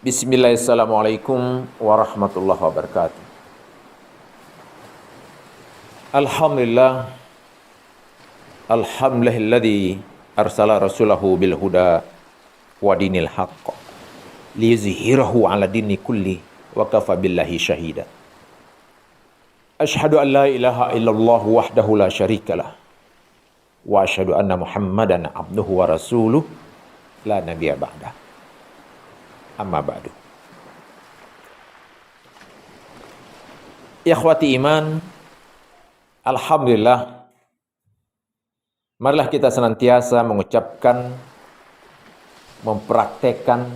Bismillahirrahmanirrahim warahmatullahi wabarakatuh. Alhamdulillah, alhamdulillahilladzi arsala rasulahu bil huda wa dinil haqq liyuzhirahu 'ala dini kulli wa kafa billahi syahida. Asyhadu an la ilaha illallah wahdahu la syarikalah wa asyhadu anna Muhammadan abduhu wa rasuluh la nabiyya ba'dah. Amma ba'du. Ikhwati iman, alhamdulillah, marilah kita senantiasa mengucapkan, mempraktekkan,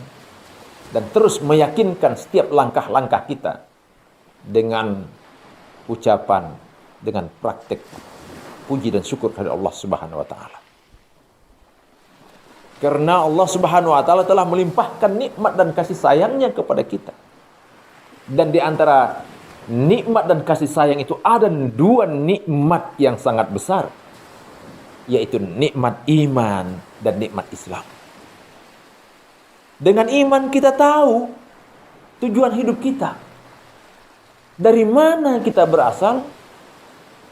dan terus meyakinkan setiap langkah-langkah kita dengan ucapan, dengan praktek puji dan syukur kepada Allah Subhanahu wa taala. Karena Allah Subhanahu wa taala telah melimpahkan nikmat dan kasih sayangnya kepada kita. Dan di antara nikmat dan kasih sayang itu ada dua nikmat yang sangat besar, yaitu nikmat iman dan nikmat Islam. Dengan iman kita tahu tujuan hidup kita. Dari mana kita berasal,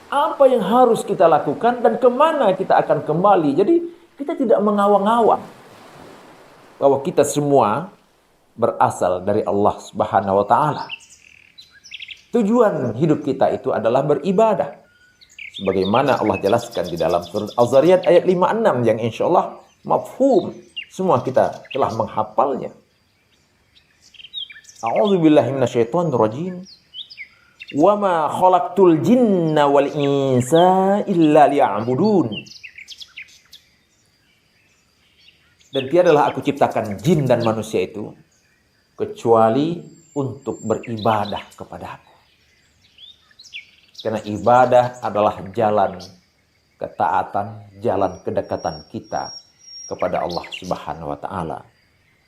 apa yang harus kita lakukan, dan kemana kita akan kembali. Jadi kita tidak mengawang-awang bahwa kita semua berasal dari Allah Subhanahu wa taala. Tujuan hidup kita itu adalah beribadah. Sebagaimana Allah jelaskan di dalam surat Az-Zariyat ayat 56 yang insyaallah mafhum, semua kita telah menghafalnya. A'udzubillahi minasyaitonir rajim. Wa ma khalaqtul jinna wal insa illa liya'budun. Dan tiadalah aku ciptakan jin dan manusia itu kecuali untuk beribadah kepada aku. Karena ibadah adalah jalan ketaatan, jalan kedekatan kita kepada Allah Subhanahu wa taala.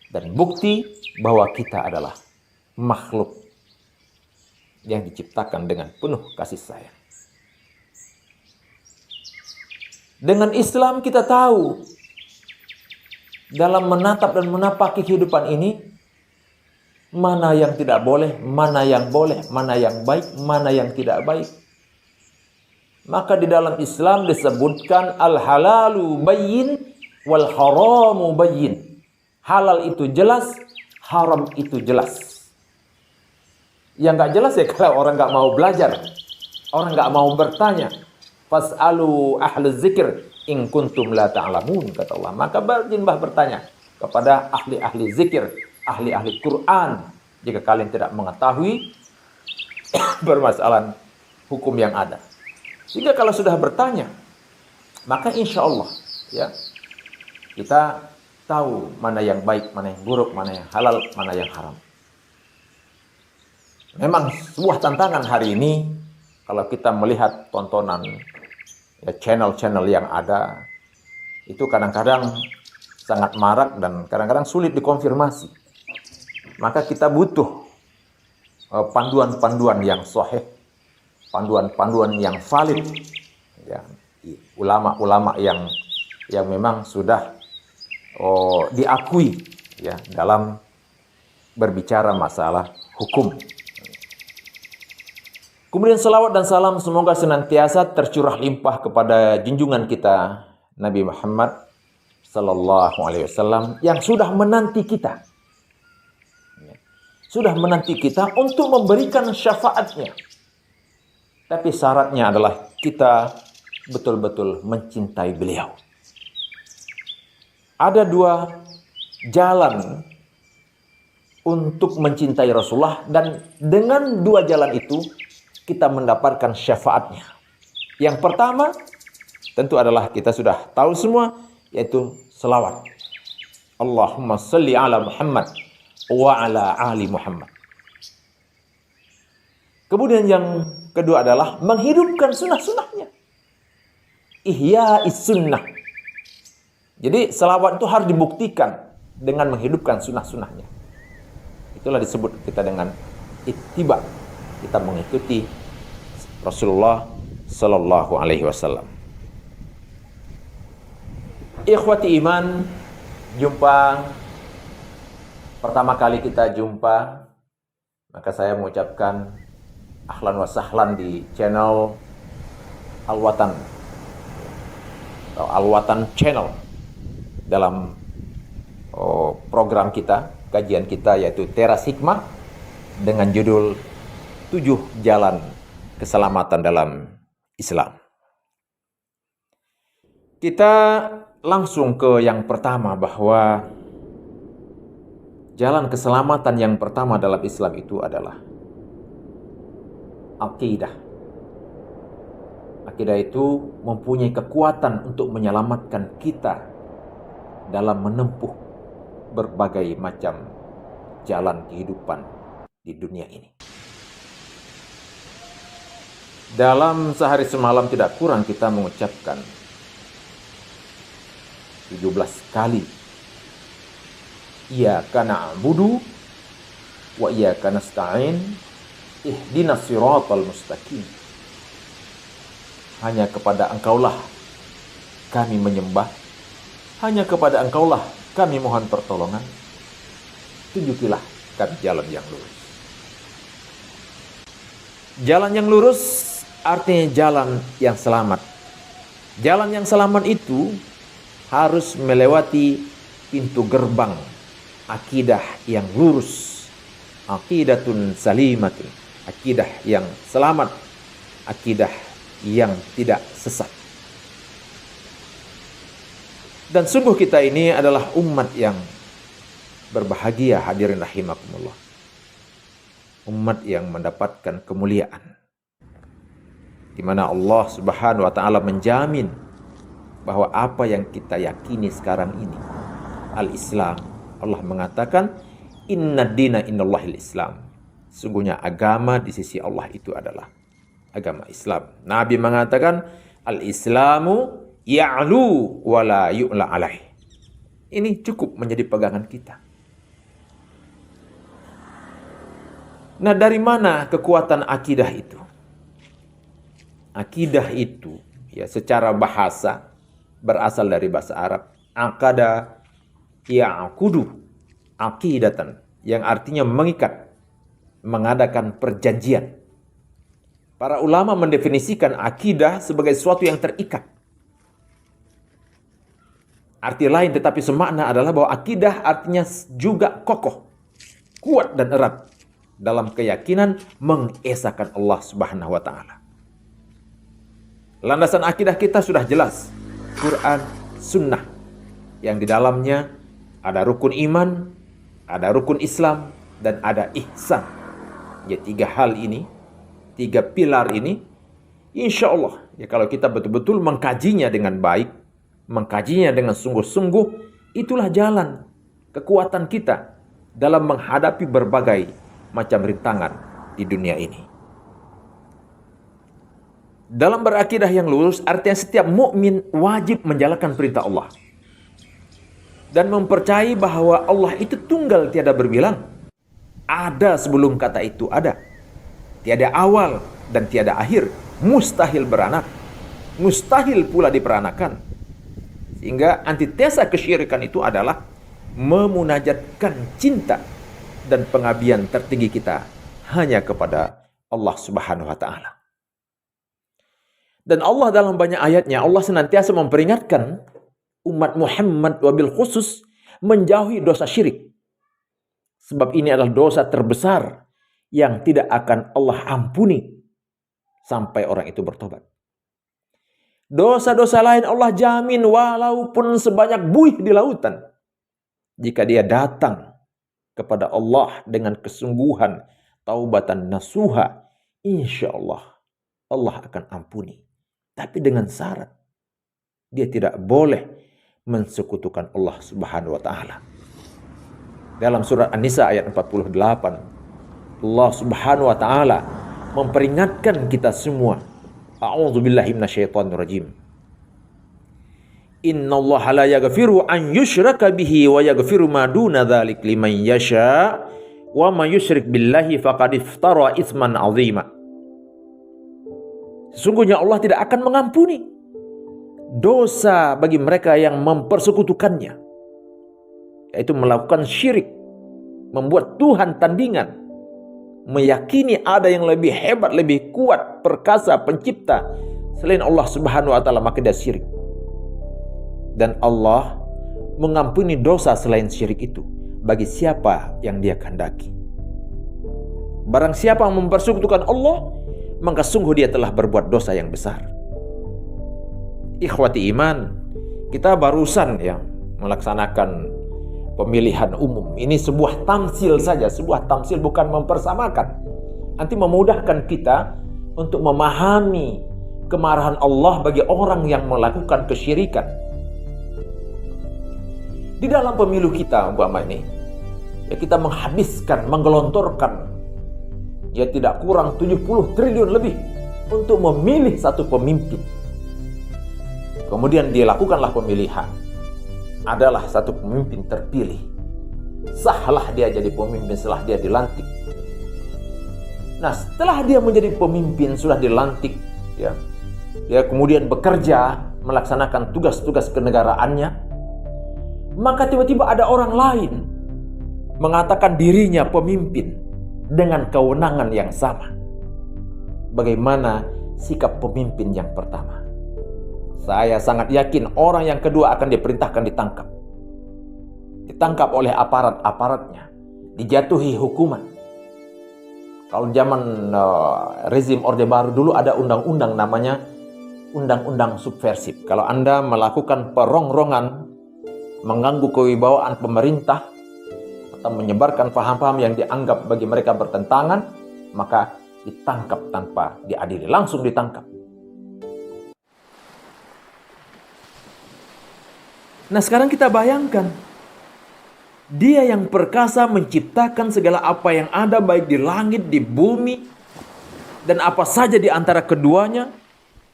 Dan bukti bahwa kita adalah makhluk yang diciptakan dengan penuh kasih sayang. Dengan Islam kita tahu, dalam menatap dan menapaki kehidupan ini, mana yang tidak boleh, mana yang boleh, mana yang baik, mana yang tidak baik. Maka di dalam Islam disebutkan al-halalu bayyin wal haramu bayyin. Halal itu jelas, haram itu jelas. Yang gak jelas ya kalau orang gak mau belajar, orang gak mau bertanya. Fas'alu ahli zikr in kuntum la ta'lamun, kata Allah. Maka berjinbah bertanya kepada ahli-ahli zikir, ahli-ahli Quran, jika kalian tidak mengetahui permasalahan hukum yang ada. Sehingga kalau sudah bertanya, maka insya Allah ya, kita tahu mana yang baik, mana yang buruk, mana yang halal, mana yang haram. Memang sebuah tantangan hari ini kalau kita melihat tontonan ya, channel-channel yang ada, itu kadang-kadang sangat marak dan kadang-kadang sulit dikonfirmasi. Maka kita butuh panduan-panduan yang sahih, panduan-panduan yang valid, ya, ulama-ulama yang memang sudah diakui ya dalam berbicara masalah hukum. Kemudian salawat dan salam semoga senantiasa tercurah limpah kepada junjungan kita Nabi Muhammad sallallahu alaihi wasallam yang sudah menanti kita. Sudah menanti kita untuk memberikan syafaatnya. Tapi syaratnya adalah kita betul-betul mencintai beliau. Ada dua jalan untuk mencintai Rasulullah, dan dengan dua jalan itu kita mendapatkan syafaatnya. Yang pertama tentu adalah kita sudah tahu semua, yaitu selawat. Allahumma salli ala Muhammad wa ala ali Muhammad. Kemudian yang kedua adalah menghidupkan sunnah-sunnahnya. Ihya'is sunnah. Jadi selawat itu harus dibuktikan dengan menghidupkan sunnah-sunnahnya. Itulah disebut kita dengan ittiba. Kita mengikuti Rasulullah sallallahu alaihi wasallam. Ikhwati iman, jumpa pertama kali kita jumpa, maka saya mengucapkan ahlan wa sahlan di channel Al-Watan atau Al-Watan Channel dalam program kita, kajian kita yaitu Teras Hikmah dengan judul 7 Jalan Keselamatan dalam Islam. Kita langsung ke yang pertama, bahwa jalan keselamatan yang pertama dalam Islam itu adalah akidah. Akidah itu mempunyai kekuatan untuk menyelamatkan kita dalam menempuh berbagai macam jalan kehidupan di dunia ini. Dalam sehari semalam tidak kurang kita mengucapkan 17 kali Iyyaka na'budu wa iyyaka nasta'in ihdinas siratal mustaqim. Hanya kepada Engkaulah kami menyembah, hanya kepada Engkaulah kami mohon pertolongan, tunjukilah kami jalan yang lurus. Jalan yang lurus artinya jalan yang selamat. Jalan yang selamat itu harus melewati pintu gerbang akidah yang lurus, aqidatun salimatun, akidah yang selamat, akidah yang tidak sesat. Dan sungguh kita ini adalah umat yang berbahagia, hadirin rahimakumullah. Umat yang mendapatkan kemuliaan, di mana Allah Subhanahu wa taala menjamin bahwa apa yang kita yakini sekarang ini, al-Islam, Allah mengatakan inna dina innallahil Islam. Sungguhnya agama di sisi Allah itu adalah agama Islam. Nabi mengatakan al-Islamu ya'lu wa la yu'la alaih. Ini cukup menjadi pegangan kita. Nah, dari mana kekuatan akidah itu? Akidah itu ya secara bahasa berasal dari bahasa Arab aqada ya'qudu aqidatan, yang artinya mengikat, mengadakan perjanjian. Para ulama mendefinisikan akidah sebagai sesuatu yang terikat. Arti lain tetapi semakna adalah bahwa akidah artinya juga kokoh, kuat dan erat dalam keyakinan mengesahkan Allah Subhanahu wa taala. Landasan akidah kita sudah jelas, Quran, Sunnah, yang di dalamnya ada rukun iman, ada rukun Islam, dan ada ihsan. Ya, 3 hal ini, 3 pilar ini, insya Allah, ya kalau kita betul-betul mengkajinya dengan baik, mengkajinya dengan sungguh-sungguh, itulah jalan kekuatan kita dalam menghadapi berbagai macam rintangan di dunia ini. Dalam berakidah yang lurus, artinya setiap mukmin wajib menjalankan perintah Allah dan mempercayai bahwa Allah itu tunggal tiada berbilang. Ada sebelum kata itu ada. Tiada awal dan tiada akhir. Mustahil beranak. Mustahil pula diperanakan. Sehingga antitesa kesyirikan itu adalah memunajatkan cinta dan pengabdian tertinggi kita hanya kepada Allah Subhanahu wa taala. Dan Allah dalam banyak ayatnya, Allah senantiasa memperingatkan umat Muhammad wabil khusus menjauhi dosa syirik. Sebab ini adalah dosa terbesar yang tidak akan Allah ampuni sampai orang itu bertobat. Dosa-dosa lain Allah jamin walaupun sebanyak buih di lautan. Jika dia datang kepada Allah dengan kesungguhan, taubatan nasuha, insya Allah Allah akan ampuni. Tapi dengan syarat, dia tidak boleh mensekutukan Allah Subhanahu wa taala. Dalam surat An-Nisa ayat 48, Allah Subhanahu wa taala memperingatkan kita semua. A'udzubillahi minasyaitonirrajim. Innallaha la yaghfiru an yushraka bihi wa yaghfiru ma duna dzalik liman yasha wa may yusyrik billahi faqad iftara itsman 'azima. Sesungguhnya Allah tidak akan mengampuni dosa bagi mereka yang mempersekutukannya, yaitu melakukan syirik membuat Tuhan tandingan, meyakini ada yang lebih hebat, lebih kuat, perkasa, pencipta selain Allah Subhanahu wa taala, maka dia syirik. Dan Allah mengampuni dosa selain syirik itu bagi siapa yang Dia kehendaki. Barang siapa yang mempersekutukan Allah, maka sungguh dia telah berbuat dosa yang besar. Ikhwati iman, kita barusan melaksanakan pemilihan umum. Ini sebuah tamsil saja, sebuah tamsil, bukan mempersamakan. Nanti memudahkan kita untuk memahami kemarahan Allah bagi orang yang melakukan kesyirikan. Di dalam pemilu kita umpama ini, kita menghabiskan, menggelontorkan tidak kurang 70 triliun lebih untuk memilih satu pemimpin. Kemudian dilakukanlah pemilihan. Adalah satu pemimpin terpilih. Sahlah dia jadi pemimpin setelah dia dilantik. Nah, setelah dia menjadi pemimpin, sudah dilantik, dia kemudian bekerja, melaksanakan tugas-tugas kenegaraannya, maka tiba-tiba ada orang lain mengatakan dirinya pemimpin dengan kewenangan yang sama. Bagaimana sikap pemimpin yang pertama? Saya sangat yakin orang yang kedua akan diperintahkan ditangkap. Ditangkap oleh aparat-aparatnya, dijatuhi hukuman. Kalau zaman rezim Orde Baru dulu ada undang-undang namanya undang-undang subversif. Kalau Anda melakukan perongrongan, mengganggu kewibawaan pemerintah, atau menyebarkan paham-paham yang dianggap bagi mereka bertentangan, maka ditangkap tanpa diadili, langsung ditangkap. Nah, sekarang kita bayangkan, Dia yang perkasa menciptakan segala apa yang ada, baik di langit, di bumi, dan apa saja di antara keduanya,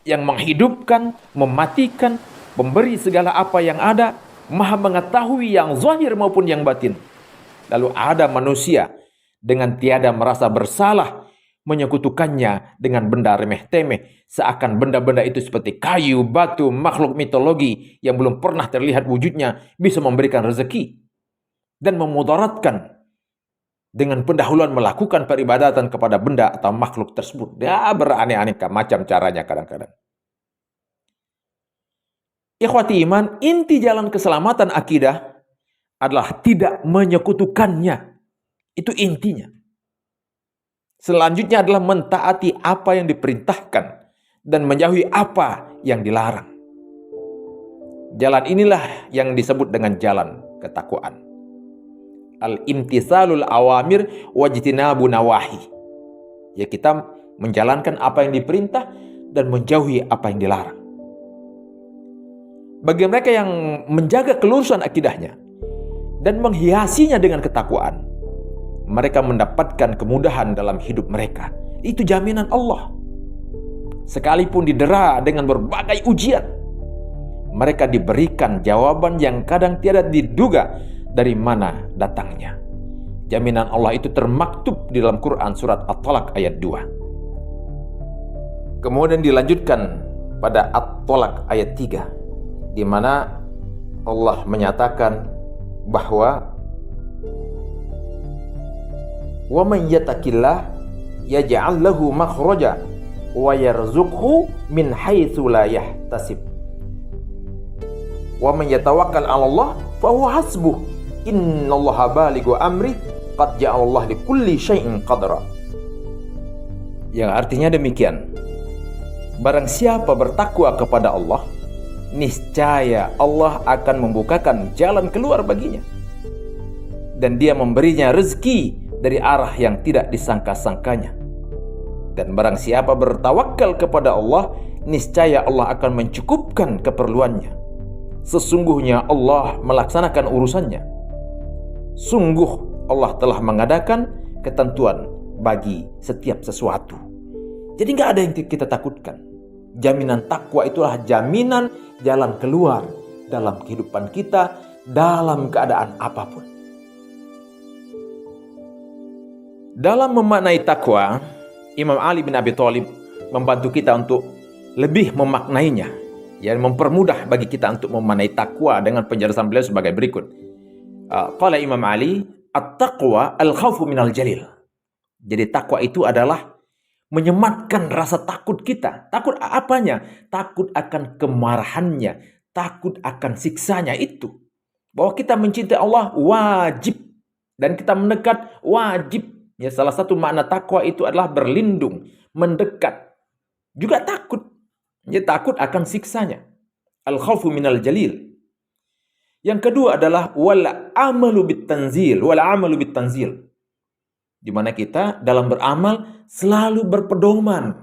yang menghidupkan, mematikan, memberi segala apa yang ada, Maha mengetahui yang zahir maupun yang batin. Lalu ada manusia dengan tiada merasa bersalah menyekutukannya dengan benda remeh-temeh, seakan benda-benda itu seperti kayu, batu, makhluk mitologi yang belum pernah terlihat wujudnya bisa memberikan rezeki, dan memudaratkan dengan pendahuluan melakukan peribadatan kepada benda atau makhluk tersebut. Dia beraneka macam caranya kadang-kadang. Ikhwati iman, inti jalan keselamatan akidah adalah tidak menyekutukannya. Itu intinya. Selanjutnya adalah mentaati apa yang diperintahkan dan menjauhi apa yang dilarang. Jalan inilah yang disebut dengan jalan ketakwaan. Al-imtisalul awamir wajtinabu nawahi. Ya, kita menjalankan apa yang diperintah dan menjauhi apa yang dilarang. Bagi mereka yang menjaga kelurusan akidahnya dan menghiasinya dengan ketakwaan, mereka mendapatkan kemudahan dalam hidup mereka. Itu jaminan Allah. Sekalipun didera dengan berbagai ujian, mereka diberikan jawaban yang kadang tiada diduga dari mana datangnya. Jaminan Allah itu termaktub di dalam Quran surat At-Talaq ayat 2. Kemudian dilanjutkan pada At-Talaq ayat 3, di mana Allah menyatakan bahwa wa man yattaqillah yaj'al lahu makhraja wa yarzuqhu min haitsu la yahtasib wa man yatawakkal 'ala Allah fa huwa hasbuh innallaha balighu amri qad ja'alallahu likulli syai'in qadra. Yang artinya demikian, barang siapa bertakwa kepada Allah, niscaya Allah akan membukakan jalan keluar baginya, dan Dia memberinya rezeki dari arah yang tidak disangka-sangkanya. Dan barang siapa bertawakal kepada Allah, niscaya Allah akan mencukupkan keperluannya. Sesungguhnya Allah melaksanakan urusannya. Sungguh Allah telah mengadakan ketentuan bagi setiap sesuatu. Jadi nggak ada yang kita takutkan. Jaminan takwa itulah jaminan jalan keluar dalam kehidupan kita dalam keadaan apapun. Dalam memaknai takwa, Imam Ali bin Abi Thalib membantu kita untuk lebih memaknainya, mempermudah bagi kita untuk memaknai takwa dengan penjelasan beliau sebagai berikut. Qala Imam Ali, at-taqwa al-khaufu minal jalil. Jadi takwa itu adalah menyematkan rasa takut kita. Takut apanya? Takut akan kemarahannya, takut akan siksanya itu. Bahwa kita mencintai Allah wajib dan kita mendekat wajib. Ya, salah satu makna takwa itu adalah berlindung, mendekat. Juga takut. Ya, takut akan siksanya. Al-khaufu minal jalil. Yang kedua adalah wal amalu bitanzil, wal amalu bitanzil. Di mana kita dalam beramal selalu berpedoman.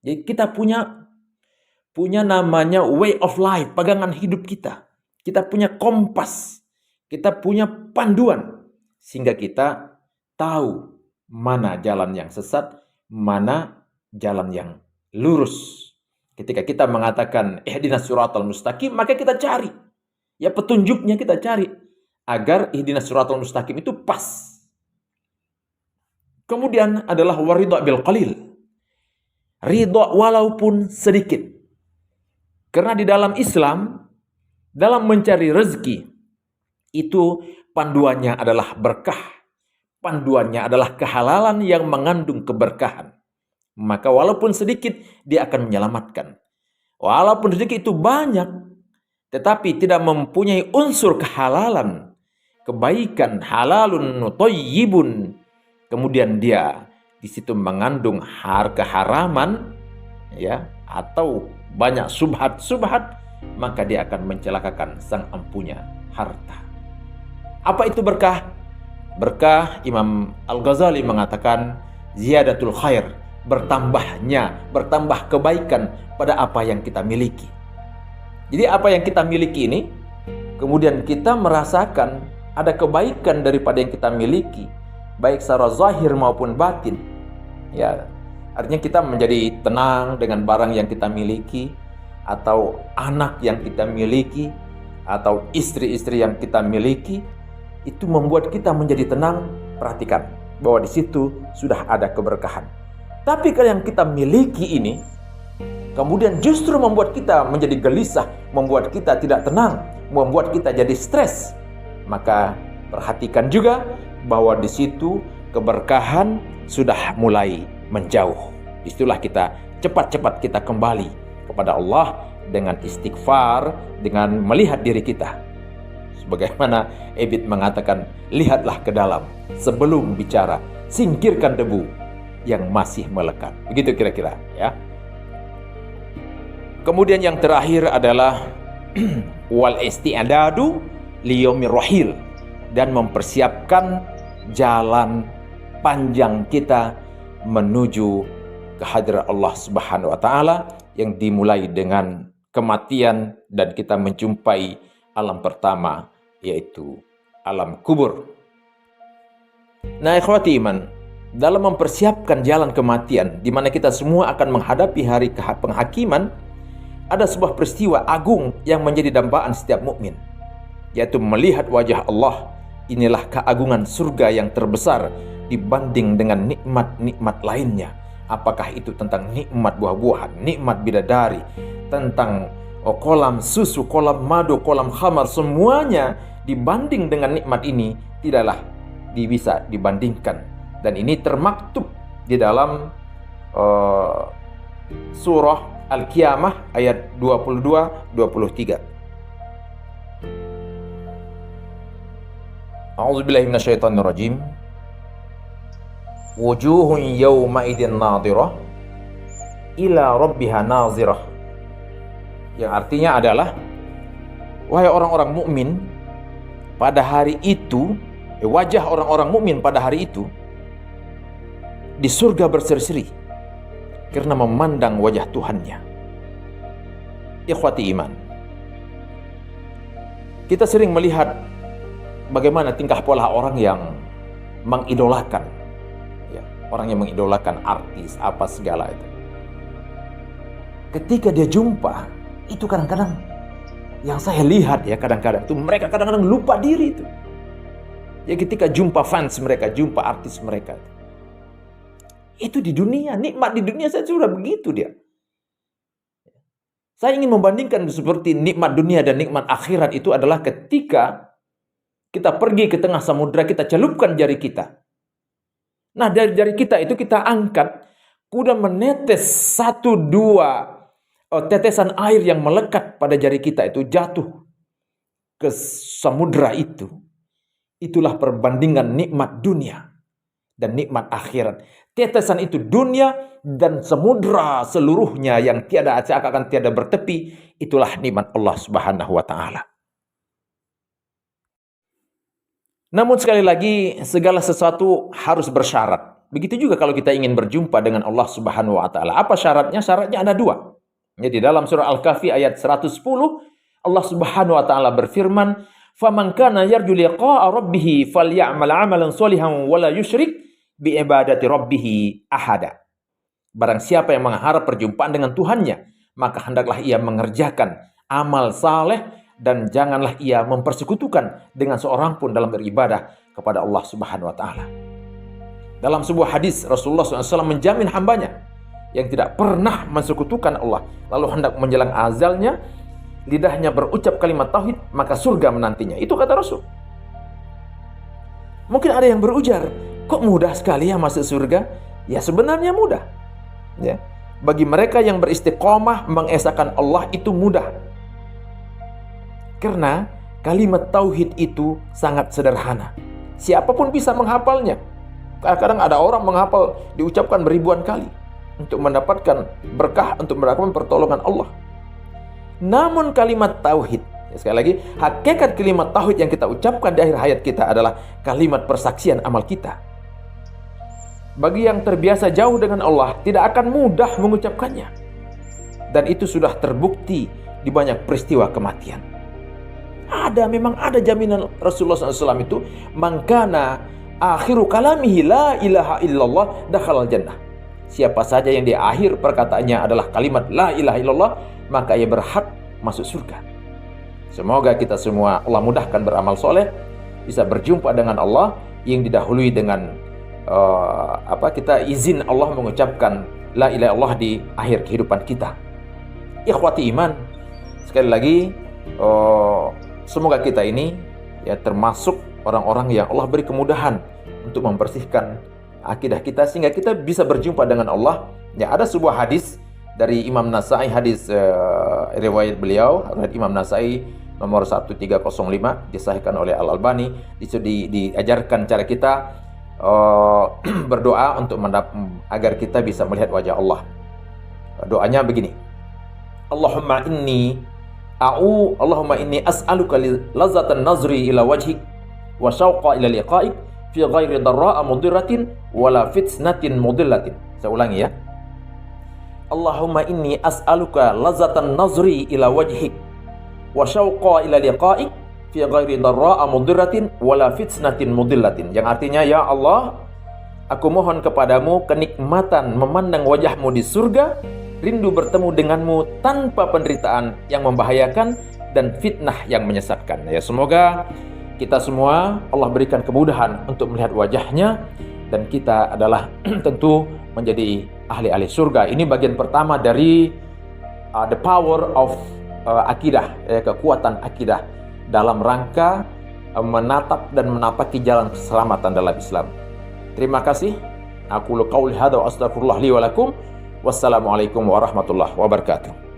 Jadi kita punya namanya way of life, pegangan hidup kita. Kita punya kompas, kita punya panduan sehingga kita tahu mana jalan yang sesat, mana jalan yang lurus. Ketika kita mengatakan ihdinas siratal mustaqim, maka kita cari. Ya, petunjuknya kita cari agar ihdinas siratal mustaqim itu pas. Kemudian adalah waridha bil qalil. Ridha walaupun sedikit. Karena di dalam Islam, dalam mencari rezeki, itu panduannya adalah berkah. Panduannya adalah kehalalan yang mengandung keberkahan. Maka walaupun sedikit, dia akan menyelamatkan. Walaupun sedikit itu banyak, tetapi tidak mempunyai unsur kehalalan, kebaikan, halalun thayyibun, kemudian dia di situ mengandung keharaman, ya, atau banyak subhat, maka dia akan mencelakakan sang empunya harta. Apa itu berkah? Berkah, Imam Al-Ghazali mengatakan ziyadatul khair, bertambah kebaikan pada apa yang kita miliki. Jadi apa yang kita miliki ini, kemudian kita merasakan ada kebaikan daripada yang kita miliki, baik secara zahir maupun batin. Ya, artinya kita menjadi tenang dengan barang yang kita miliki, atau anak yang kita miliki, atau istri-istri yang kita miliki, itu membuat kita menjadi tenang. Perhatikan bahwa di situ sudah ada keberkahan. Tapi kalau yang kita miliki ini kemudian justru membuat kita menjadi gelisah, membuat kita tidak tenang, membuat kita jadi stres, maka perhatikan juga bahwa di situ keberkahan sudah mulai menjauh. Disitulah kita cepat-cepat kita kembali kepada Allah dengan istighfar, dengan melihat diri kita. Sebagaimana Ebit mengatakan, lihatlah ke dalam sebelum bicara, singkirkan debu yang masih melekat. Begitu kira-kira, ya. Kemudian yang terakhir adalah wal isti'dadu liyaumir rahil, dan mempersiapkan jalan panjang kita menuju kehadirat Allah Subhanahu wa taala yang dimulai dengan kematian dan kita menjumpai alam pertama, yaitu alam kubur. Nah, ikhwati iman, dalam mempersiapkan jalan kematian di mana kita semua akan menghadapi hari penghakiman, ada sebuah peristiwa agung yang menjadi dambaan setiap mukmin, yaitu melihat wajah Allah. Inilah keagungan surga yang terbesar dibanding dengan nikmat-nikmat lainnya. Apakah itu tentang nikmat buah-buahan, nikmat bidadari, tentang kolam susu, kolam madu, kolam khamar, semuanya dibanding dengan nikmat ini tidaklah bisa dibandingkan. Dan ini termaktub di dalam surah Al-Qiyamah ayat 22-23. A'udzubillahi minasyaitonirrajim. Wujuhun yawma idin nadhirah ila rabbiha nazirah. Yang artinya adalah, wahai orang-orang mukmin, pada hari itu, wajah orang-orang mukmin pada hari itu di surga berseri-seri karena memandang wajah Tuhannya. Ikhwati iman, kita sering melihat bagaimana tingkah pola orang yang mengidolakan, ya, orang yang mengidolakan artis apa segala itu. Ketika dia jumpa, itu kadang-kadang yang saya lihat ya, kadang-kadang itu mereka kadang-kadang lupa diri itu. Ya, ketika jumpa fans mereka, jumpa artis mereka, itu di dunia, nikmat di dunia saya sudah begitu dia. Saya ingin membandingkan seperti nikmat dunia dan nikmat akhirat itu adalah ketika Kita pergi ke tengah samudra, kita celupkan jari kita. Nah, dari jari kita itu kita angkat, kemudian menetes 1-2 tetesan air yang melekat pada jari kita itu jatuh ke samudra itu. Itulah perbandingan nikmat dunia dan nikmat akhirat. Tetesan itu dunia dan samudra seluruhnya yang seakan tiada bertepi, itulah nikmat Allah Subhanahu wa taala. Namun sekali lagi, segala sesuatu harus bersyarat. Begitu juga kalau kita ingin berjumpa dengan Allah Subhanahu wa taala. Apa syaratnya? Syaratnya ada 2. Jadi dalam surah Al-Kahfi ayat 110, Allah Subhanahu wa taala berfirman, "Faman kana yarju liqa'a rabbih faly'amal 'amalan shalihan wa la yusyrik bi ibadati rabbih ahada." Barang siapa yang mengharap perjumpaan dengan Tuhannya, maka hendaklah ia mengerjakan amal saleh dan janganlah ia mempersekutukan dengan seorang pun dalam beribadah kepada Allah Subhanahu wa taala. Dalam sebuah hadis, Rasulullah SAW menjamin hambanya yang tidak pernah mensekutukan Allah, lalu hendak menjelang azalnya, lidahnya berucap kalimat tauhid, maka surga menantinya. Itu kata Rasul. Mungkin ada yang berujar, kok mudah sekali ya masuk surga? Ya sebenarnya mudah. Ya. Bagi mereka yang beristiqomah mengesahkan Allah itu mudah. Karena kalimat tauhid itu sangat sederhana. Siapapun bisa menghafalnya. Kadang-kadang ada orang menghafal diucapkan beribuan kali untuk mendapatkan berkah, untuk mendapatkan pertolongan Allah. Namun kalimat tauhid, sekali lagi, hakikat kalimat tauhid yang kita ucapkan di akhir hayat kita adalah kalimat persaksian amal kita. Bagi yang terbiasa jauh dengan Allah, tidak akan mudah mengucapkannya. Dan itu sudah terbukti di banyak peristiwa kematian. Memang ada jaminan Rasulullah SAW itu, "Man-kana akhiru kalamihi la ilaha illallah dakhalal jannah." Siapa saja yang di akhir perkataannya adalah kalimat la ilaha illallah, maka ia berhak masuk surga. Semoga kita semua Allah mudahkan beramal soleh, bisa berjumpa dengan Allah yang didahului dengan kita izin Allah mengucapkan la ilaha illallah di akhir kehidupan kita. Ikhwati iman, sekali lagi, semoga kita ini ya termasuk orang-orang yang Allah beri kemudahan untuk membersihkan akidah kita sehingga kita bisa berjumpa dengan Allah. Ya, ada sebuah hadis dari Imam Nasai, hadis riwayat beliau, riwayat Imam Nasai nomor 1305, disahihkan oleh Al-Albani. Diajarkan cara kita berdoa untuk agar kita bisa melihat wajah Allah. Doanya begini, Allahumma inni as'aluka lazatan nazri ila wajhik wa syauqa ila liqa'ik fi ghairi dharra'a mudiratin wala fitnatin mudillatin. Saya ulangi ya. Allahumma inni as'aluka lazatan nazri ila wajhik wa syauqa ila liqa'ik fi ghairi dharra'a mudiratin wala fitnatin mudillatin. Yang artinya, ya Allah, aku mohon kepadamu kenikmatan memandang wajahmu di surga, rindu bertemu denganmu tanpa penderitaan yang membahayakan dan fitnah yang menyesatkan. Ya, semoga kita semua Allah berikan kemudahan untuk melihat wajahnya dan kita adalah tentu menjadi ahli-ahli surga. Ini bagian pertama dari the power of akidah, kekuatan akidah dalam rangka menatap dan menapaki jalan keselamatan dalam Islam. Terima kasih. Aku qauli hadza wa astaghfirullah li wa lakum. Wassalamualaikum warahmatullahi wabarakatuh.